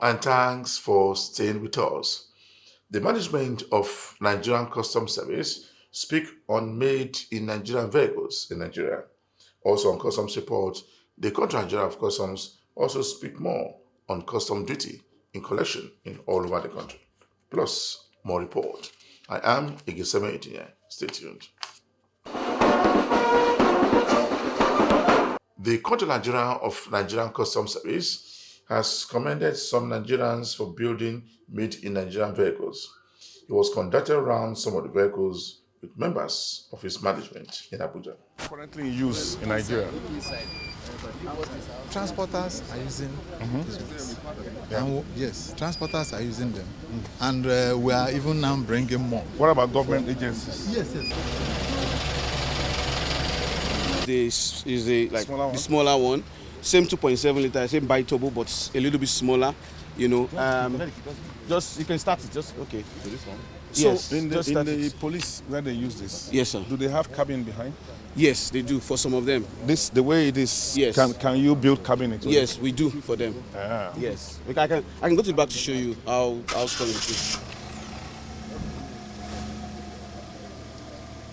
and thanks for staying with us. The management of Nigerian Customs Service speak on made in Nigerian vehicles in Nigeria. Also on customs report, the country Nigeria of Customs also speak more on custom duty in collection in all over the country. Plus, more report. I am Igiseme Itinye. Stay tuned. The country Nigeria of Nigerian Customs Service has commended some Nigerians for building made in Nigerian vehicles. He was conducted around some of the vehicles with members of his management in Abuja. Currently in use in Nigeria. Transporters are using these ones. Yeah. And yes, transporters are using them. And we are even now bringing more. What about government agencies? Yes. This is the Smaller one? smaller one, same 2.7 liter, same bi-turbo, but a little bit smaller. Just you can start it. Just okay. So this one. So So in the police where they use this, Yes, sir. do they have cabin behind? Yes, they do for some of them. This the way it is. Yes. Can you build cabin into it? Yes, we do for them. Ah. Yes, I can go to the back to show you how strong it is.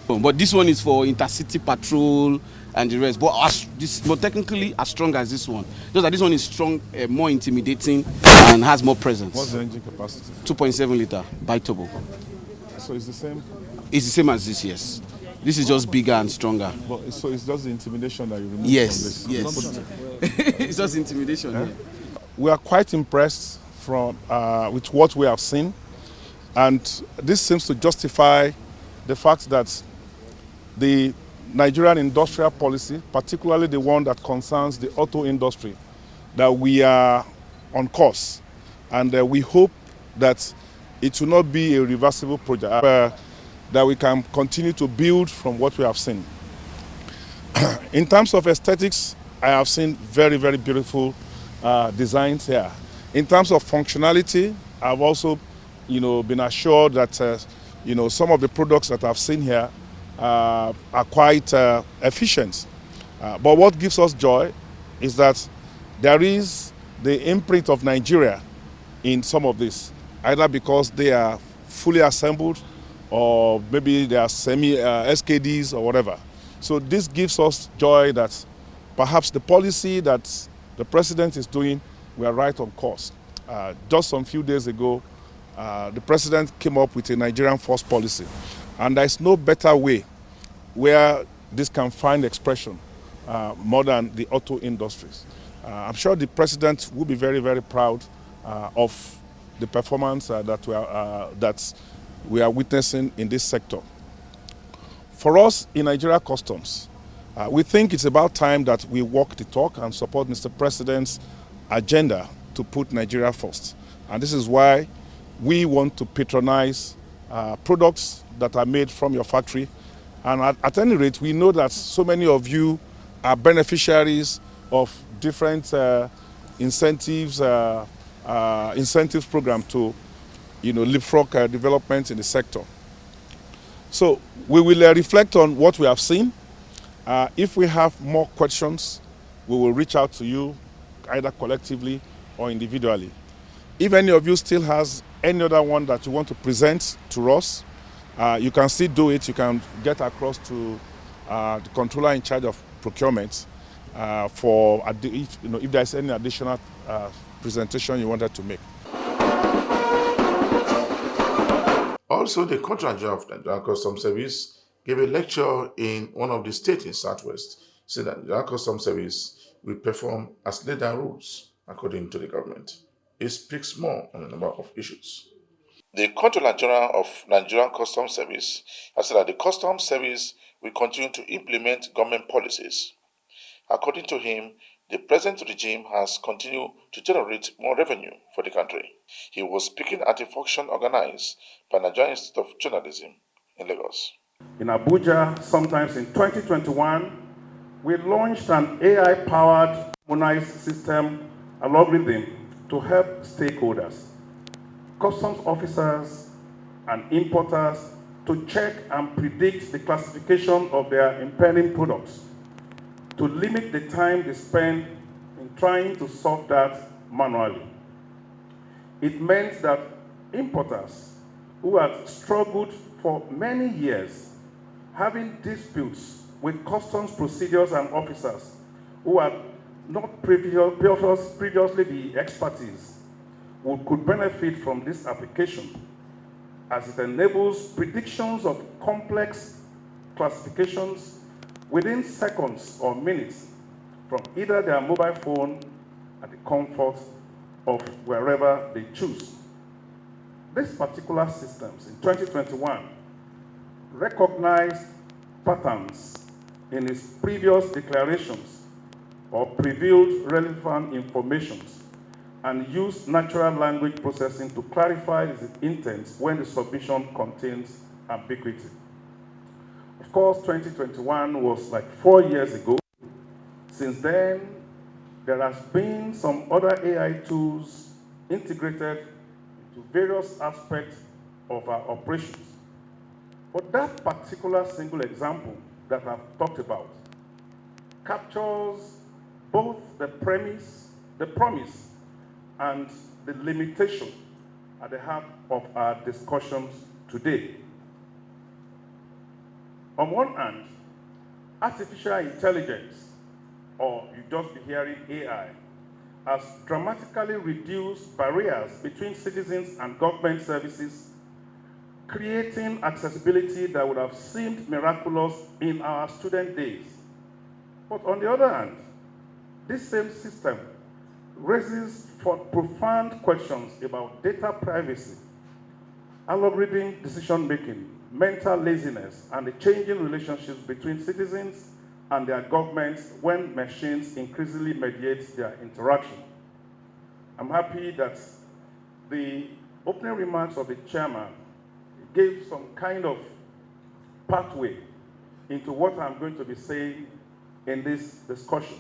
But this one is for intercity patrol and the rest. But technically as strong as this one. Just that this one is strong, more intimidating, and has more presence. What's the engine capacity? 2.7 liter bi-turbo. So it's the same. It's the same as this, yes. This is just bigger and stronger. But so it's just the intimidation that you remove Yes, from this. yes. It's just intimidation. Yeah. We are quite impressed with what we have seen, and this seems to justify the fact that the Nigerian industrial policy, particularly the one that concerns the auto industry, that we are on course, and we hope that it will not be a reversible project, that we can continue to build from what we have seen. In terms of aesthetics, I have seen very, very beautiful designs here. In terms of functionality, I've also, been assured that, some of the products that I've seen here are quite efficient. But what gives us joy is that there is the imprint of Nigeria in some of this, either because they are fully assembled or maybe they are semi-SKDs or whatever. So this gives us joy that perhaps the policy that the president is doing, we are right on course. Just some few days ago, the president came up with a Nigerian first policy. And there is no better way where this can find expression more than the auto industries. I'm sure the president will be very, very proud of the performance that we are witnessing in this sector. For us in Nigeria Customs, we think it's about time that we walk the talk and support Mr. President's agenda to put Nigeria first. And this is why we want to patronize products that are made from your factory. And at any rate, we know that so many of you are beneficiaries of different incentives program to, leapfrog development in the sector. So we will reflect on what we have seen. If we have more questions, we will reach out to you either collectively or individually. If any of you still has any other one that you want to present to us, you can still do it. You can get across to the controller in charge of procurement if there's any additional presentation you wanted to make. Also, the country of Nigerian Customs Service gave a lecture in one of the states in Southwest, saying that Nigerian Customs Service will perform as laid down rules according to the government. It speaks more on a number of issues. The Controller General of Nigerian Customs Service has said that the Customs Service will continue to implement government policies. According to him, the present regime has continued to generate more revenue for the country. He was speaking at a function organized by Nigerian Institute of Journalism in Lagos. In Abuja, sometimes in 2021, we launched an AI-powered harmonized system algorithm to help stakeholders, customs officers and importers to check and predict the classification of their impending products, to limit the time they spend in trying to solve that manually. It meant that importers who had struggled for many years, having disputes with customs procedures and officers who had not previously the expertise, could benefit from this application, as it enables predictions of complex classifications within seconds or minutes from either their mobile phone at the comfort of wherever they choose. These particular systems in 2021 recognized patterns in its previous declarations or previewed relevant information and used natural language processing to clarify its intent when the submission contains ambiguity. Of course, 2021 was like 4 years ago. Since then, there has been some other AI tools integrated into various aspects of our operations. But that particular single example that I've talked about captures both the promise, and the limitation at the heart of our discussions today. On one hand, artificial intelligence, or you just be hearing AI, has dramatically reduced barriers between citizens and government services, creating accessibility that would have seemed miraculous in our student days. But on the other hand, this same system raises profound questions about data privacy, algorithm decision-making, mental laziness, and the changing relationships between citizens and their governments when machines increasingly mediate their interaction. I'm happy that the opening remarks of the chairman gave some kind of pathway into what I'm going to be saying in this discussion.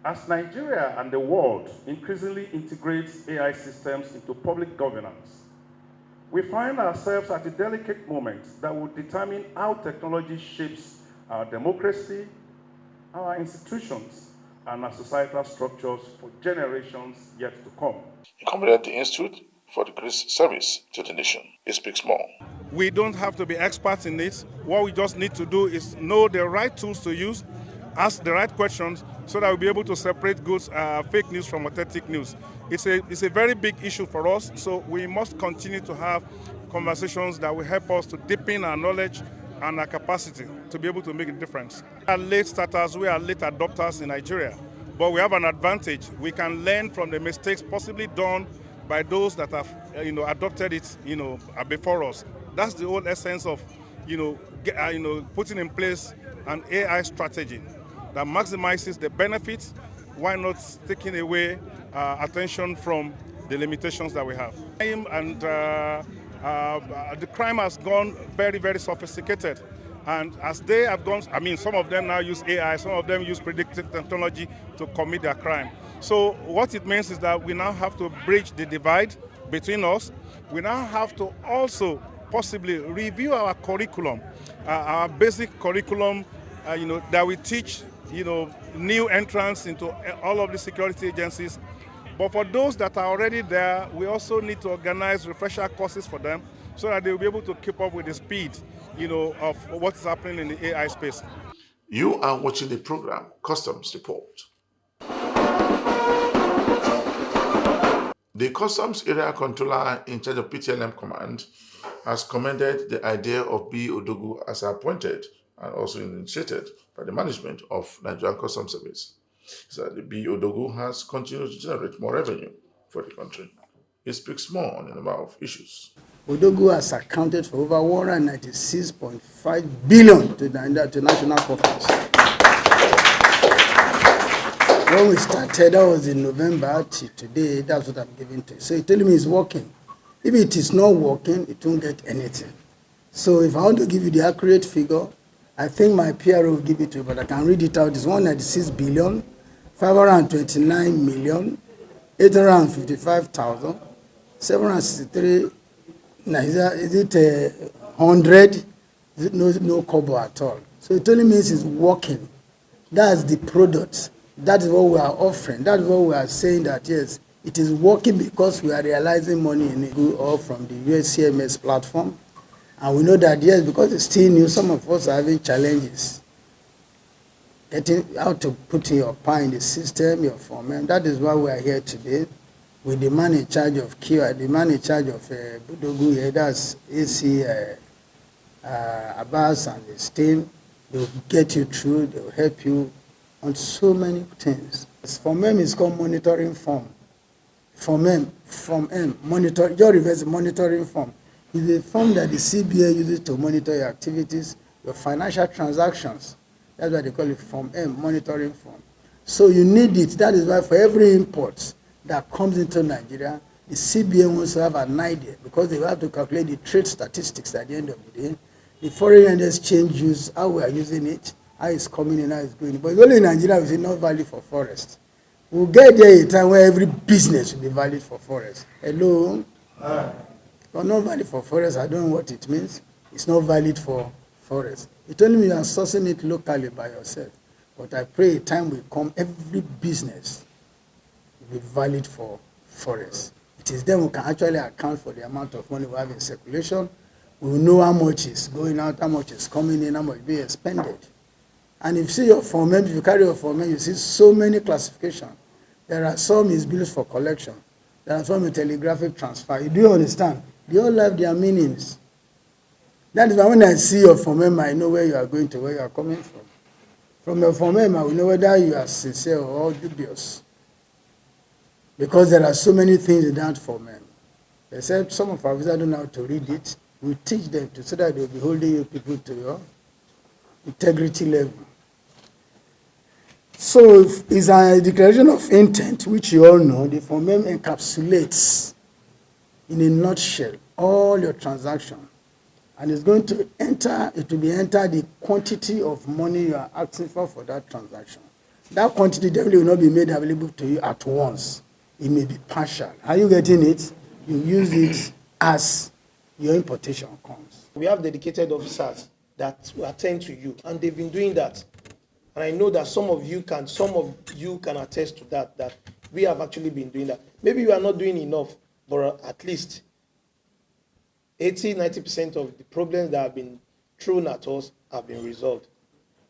As Nigeria and the world increasingly integrates AI systems into public governance, we find ourselves at a delicate moment that will determine how technology shapes our democracy, our institutions, and our societal structures for generations yet to come. He commended the Institute for the great service to the nation. He speaks more. We don't have to be experts in it. What we just need to do is know the right tools to use, ask the right questions, so that we'll be able to separate goods, fake news from authentic news. It's a very big issue for us, so we must continue to have conversations that will help us to deepen our knowledge and our capacity to be able to make a difference. We are late starters, we are late adopters in Nigeria, but we have an advantage. We can learn from the mistakes possibly done by those that have adopted it before us. That's the whole essence of putting in place an AI strategy that maximizes the benefits while not taking away attention from the limitations that we have. And the crime has gone very, very sophisticated. And as they have gone, some of them now use AI, some of them use predictive technology to commit their crime. So what it means is that we now have to bridge the divide between us. We now have to also possibly review our curriculum, our basic curriculum, that we teach, new entrants into all of the security agencies. But for those that are already there, we also need to organize refresher courses for them so that they will be able to keep up with the speed, of what's happening in the AI space. You are watching the program Customs Report. The Customs Area Controller in charge of PTLM Command has commended the idea of B. Odogu as appointed and also initiated by the management of Nigerian Customs Service. So the B. Odogu has continued to generate more revenue for the country. He speaks more on a number of issues. Odogu has accounted for over 196.5 billion to national coffers. When we started, that was in November. Till today, that's what I'm giving to you. So he told me it's working. If it is not working, it won't get anything. So if I want to give you the accurate figure, I think my PRO will give it to you, but I can read it out. It's 196 billion, 529 million, 855,000, 763. Now, is it 100? Is it no kobo at all? So it only means it's working. That's the product. That is what we are offering. That is what we are saying, that yes, It is working because we are realizing money in it, or from the USCMS platform. And we know that, yes, because it's still new, some of us are having challenges getting how to put in your PA in the system, your form. That is why we are here today with the man in charge of QI, the man in charge of Budogu here, that's AC Abbas and his team. They will get you through, they will help you on so many things. From M is called monitoring form. From M, monitor, your reverse monitoring form is a form that the CBA uses to monitor your activities, your financial transactions. That's why they call it Form M, monitoring form. So you need it. That is why for every import that comes into Nigeria, the CBA wants to have an idea because they will have to calculate the trade statistics at the end of the day. The foreign exchange use, how we are using it, how it's coming in, how it's going. But it's only in Nigeria we say no value for forest. We'll get there a time where every business will be valid for forest. Hello? But not valid for forest, I don't know what it means. It's not valid for forest. It only means you are sourcing it locally by yourself. But I pray a time will come, every business will be valid for forest. It is then we can actually account for the amount of money we have in circulation. We will know how much is going out, how much is coming in, how much is being expended. And if you see your form, if you carry your form, you see so many classifications. There are some is bills for collection. There are some in telegraphic transfer. You do understand? They all have their meanings. That is why when I see your form, I know where you are going to, where you are coming from. From your form, I will know whether you are sincere or dubious. Because there are so many things in that form. Except some of our officers don't know how to read it. We teach them to so that they will be holding you people to your integrity level. So it's a declaration of intent, which you all know. The form encapsulates, in a nutshell, all your transactions. And it's going to enter, it will be entered the quantity of money you are asking for that transaction. That quantity definitely will not be made available to you at once. It may be partial. Are you getting it? You use it as your importation comes. We have dedicated officers that will attend to you, and they've been doing that. And I know that some of you can attest to that we have actually been doing that. Maybe you are not doing enough, but at least 80-90% of the problems that have been thrown at us have been resolved.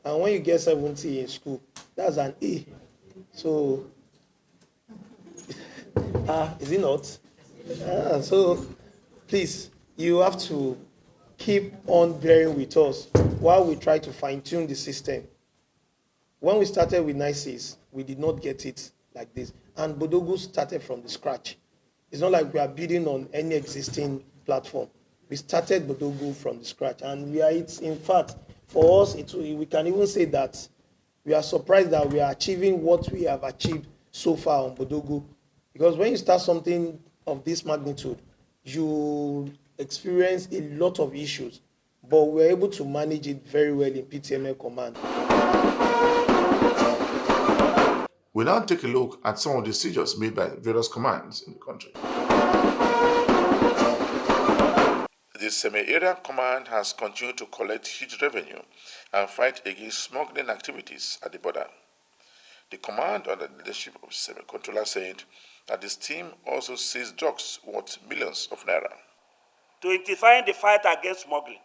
And when you get 70 in school, that's an A. So, is it not? So, please, you have to keep on bearing with us while we try to fine-tune the system. When we started with NICES, we did not get it like this. And Bodogu started from the scratch. It's not like we are building on any existing platform. We started Bodogu from the scratch. And in fact, for us, we can even say that we are surprised that we are achieving what we have achieved so far on Bodogu. Because when you start something of this magnitude, you experience a lot of issues. But we're able to manage it very well in PTML command. We now take a look at some of the seizures made by various commands in the country. The semi-area command has continued to collect huge revenue and fight against smuggling activities at the border. The command, under the leadership of semi-controller, said that his team also seized drugs worth millions of naira. To intensify the fight against smuggling,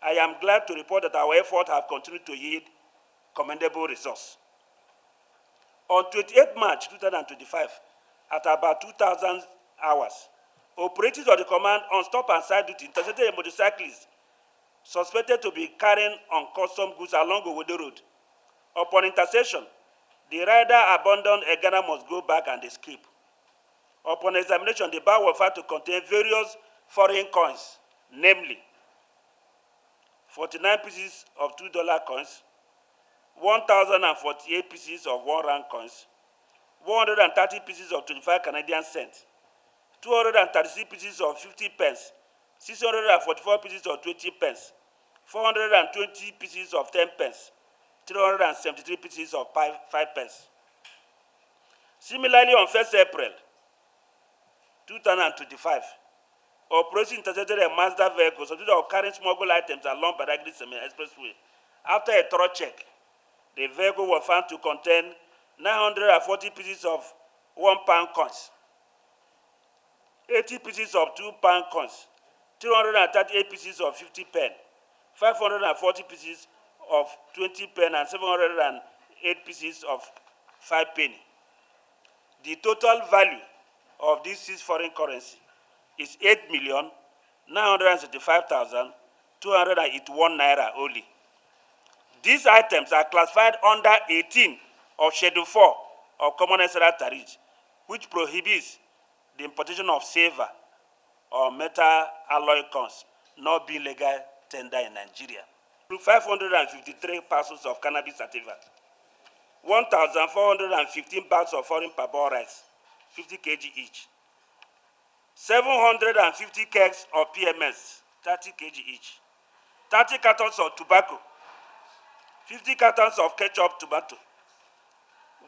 I am glad to report that our efforts have continued to yield commendable results. On 28 March 2025, at about 2,000 hours, operatives of the command on stop and side duty intercepted a motorcyclist suspected to be carrying uncustomed goods along Owodo Road. Upon interception, the rider abandoned a Ghana must go back and escape. Upon examination, the bag was found to contain various foreign coins, namely 49 pieces of $2 coins, 1,048 pieces of R1 coins, 130 pieces of 25 Canadian cents, 236 pieces of 50 pence, 644 pieces of 20 pence, 420 pieces of 10 pence, 373 pieces of 5 pence. Similarly, on 1st April 2025, operation intercepted a Mazda vehicle suspected of carrying smuggled items along Badagry Expressway. After a thorough check, the vehicle was found to contain 940 pieces of £1 coins, 80 pieces of 2 pound coins, 338 pieces of 50 pen, 540 pieces of 20 pen, and 708 pieces of 5 penny. The total value of these 6 foreign currency is 8,975,281 naira only. These items are classified under 18 of Schedule 4 of Common External Tariff, which prohibits the importation of silver or metal alloy coins not being legal tender in Nigeria. 553 parcels of cannabis sativa, 1,415 bags of foreign parboiled rice, 50 kg each, 750 kegs of PMS, 30 kg each, 30 cartons of tobacco, 50 cartons of ketchup tomato,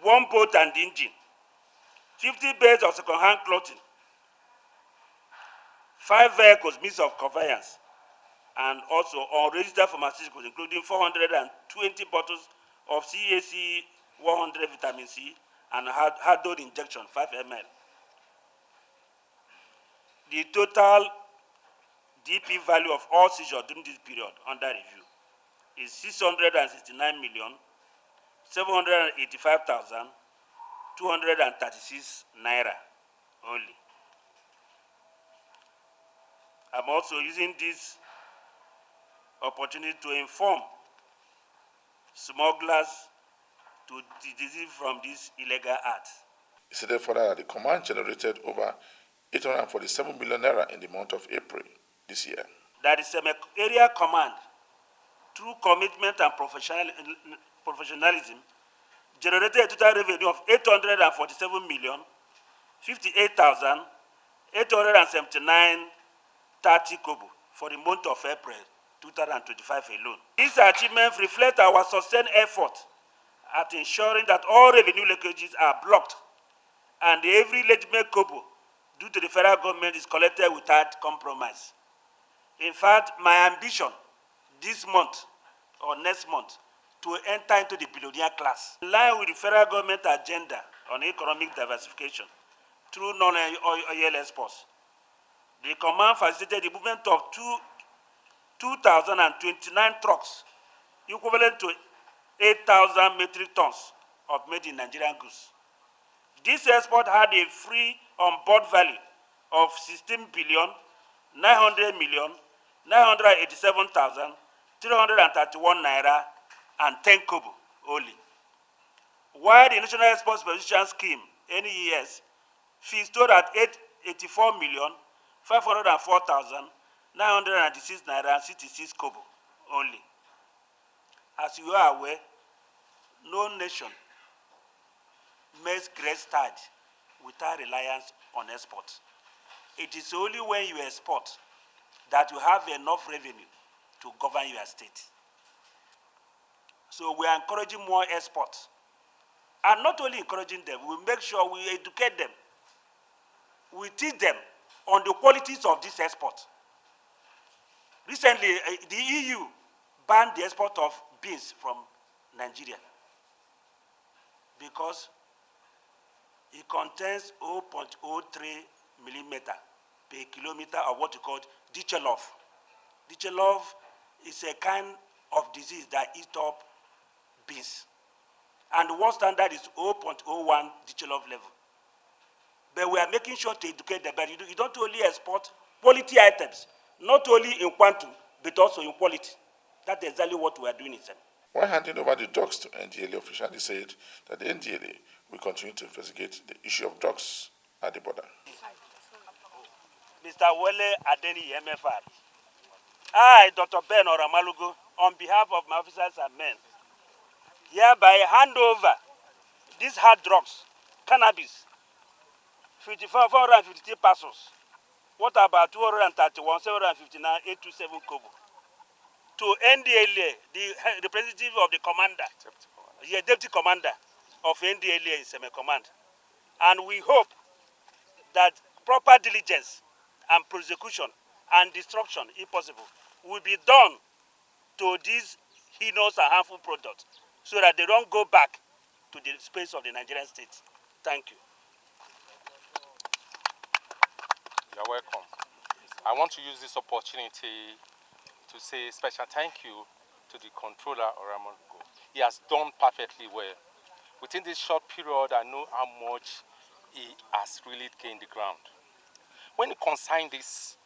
1 boat and engine, 50 bales of second-hand clothing, 5 vehicles means of conveyance, and also unregistered pharmaceuticals, including 420 bottles of CAC 100 vitamin C and hard dose injection 5 ml. The total DP value of all seizures during this period under review is 669,785,236 naira only. I'm also using this opportunity to inform smugglers to desist from this illegal act. He said further that the command generated over 847 million naira in the month of April this year. That is area command, through commitment and professionalism, generated a total revenue of 848,059.30 kobo for the month of April 2025 alone. These achievements reflect our sustained effort at ensuring that all revenue leakages are blocked and every legitimate kobo due to the federal government is collected without compromise. In fact, my ambition this month or next month to enter into the billionaire class, in line with the federal government agenda on economic diversification through non-oil exports. The command facilitated the movement of 2,029 trucks, equivalent to 8,000 metric tons of made in Nigerian goods. This export had a free on-board value of 16,900,987,331 naira and 10 kobo only. While the National Export Supervision Scheme, NES, fee stood at 84,504,996 naira and 66 kobo only. As you are aware, no nation makes great start without reliance on export. It is only when you export that you have enough revenue to govern your state. So we are encouraging more exports. And not only encouraging them, we make sure we educate them. We teach them on the qualities of this export. Recently, the EU banned the export of beans from Nigeria because it contains 0.03 millimeter per kilometer of what you call dichelov. Dichelov is a kind of disease that eats up beans. And the world standard is 0.01 dichelov level. But we are making sure to educate them. But you don't only export quality items, not only in quantum, but also in quality. That's exactly what we are doing in SEM. While handing over the drugs to NDLA officials, they said that the NDLA will continue to investigate the issue of drugs at the border. Mr. Wele Adeni, MFR. I, Dr. Ben Oramalugo, on behalf of my officers and men, hereby hand over these hard drugs, cannabis, 453 parcels, what about 231, 759, 827 kobo, to NDLA, the representative of the commander, the deputy commander of NDLA in Seme Command. And we hope that proper diligence and prosecution and destruction, if possible, will be done to these heinous and harmful products so that they don't go back to the space of the Nigerian state. Thank you. You're welcome. I want to use this opportunity to say a special thank you to the controller, Oramongo. He has done perfectly well. Within this short period, I know how much he has really gained the ground. When it concerns this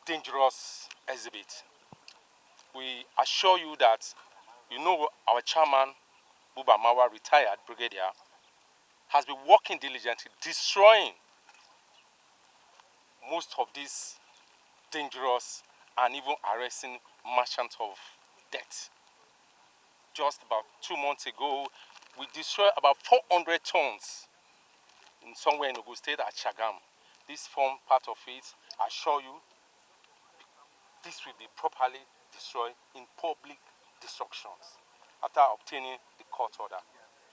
dangerous exhibit, we assure you that our chairman, Buba Mawa, retired brigadier, has been working diligently, destroying most of these dangerous and even arresting merchants of death. Just about 2 months ago, we destroyed about 400 tons in somewhere in Ogun State at Chagam. This form part of it. I assure you, this will be properly destroyed in public destructions after obtaining the court order.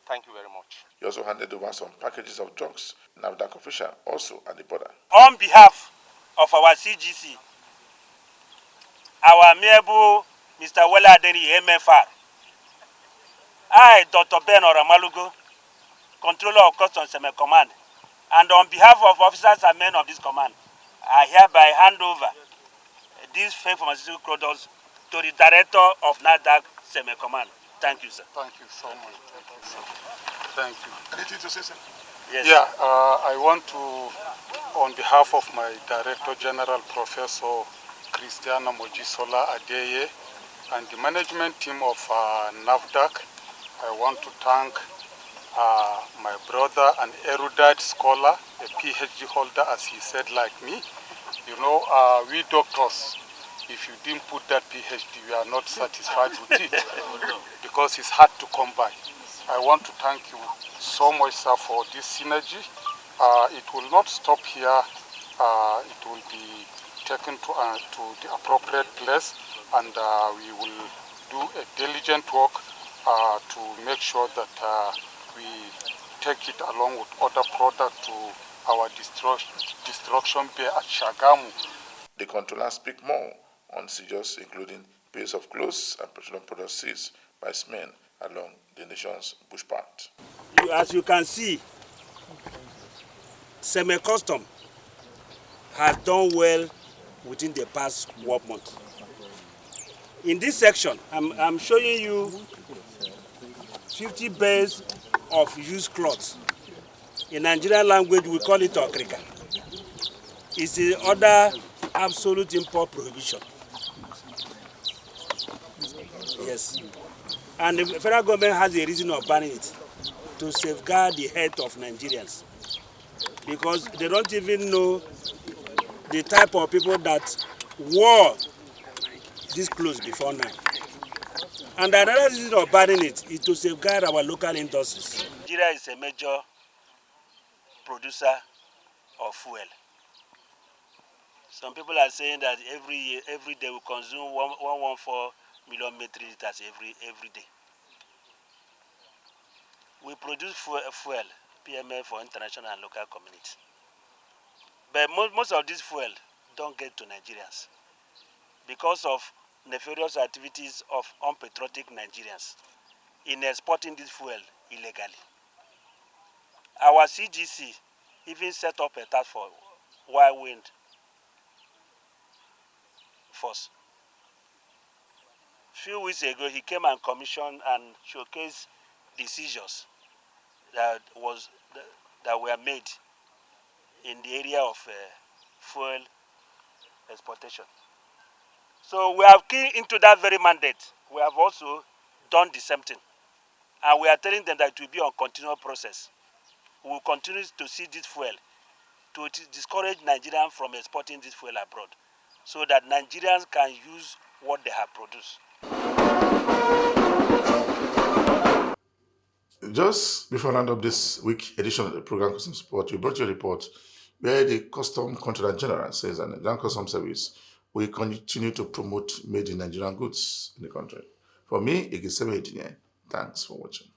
Thank you very much. He also handed over some packages of drugs, NAFDAC official also at the border. On behalf of our CGC, our amiable Mr. Wela Adeni MFR, I, Dr. Ben Oramalugo, Controller of Customs Semi Command, and on behalf of officers and men of this command, I hereby hand over these fake pharmaceutical products to the Director of NAFDAC Semi Command. Thank you, sir. Thank you so much. Thank you. Anything to say, sir? Yes. Yeah, I want to, on behalf of my Director General, Professor Christiana Mojisola Adeye, and the management team of NAFDAC, I want to thank my brother, an erudite scholar, a PhD holder, as he said, like me. You know, we doctors, if you didn't put that PhD, we are not satisfied with it because it's hard to come by. I want to thank you so much, sir, for this synergy. It will not stop here. It will be taken to the appropriate place, and we will do a diligent work to make sure that we take it along with other products to our destruction bay at Shagamu. The controller speak more on seizures, including pairs of clothes and petroleum products seized by men along the nation's bush part. As you can see, semi-custom has done well within the past 1 month. In this section, I'm showing you 50 bales of used cloths. In Nigerian language, we call it okrika. It's the other absolute import prohibition. Yes. And the federal government has a reason of banning it, to safeguard the health of Nigerians. Because they don't even know the type of people that wore these clothes before now. And another reason of banning it is to safeguard our local industries. Nigeria is a major producer of fuel. Some people are saying that every day we consume 114 million metric liters every day. We produce fuel, PMF, for international and local community. But most of this fuel don't get to Nigerians because of nefarious activities of unpatriotic Nigerians in exporting this fuel illegally. Our CGC even set up a task force, Wild Wind Force. Few weeks ago, he came and commissioned and showcased the seizures that were made in the area of fuel exportation. So we have keyed into that very mandate. We have also done the same thing. And we are telling them that it will be a continual process. We will continue to see this fuel to discourage Nigerians from exporting this fuel abroad so that Nigerians can use what they have produced. Just before I round up this week edition of the program Customs Report, we brought you a report where the Custom Controller General says that the Nigerian Customs Service will continue to promote made in Nigerian goods in the country. For me, Igisebe Engineer, thanks for watching.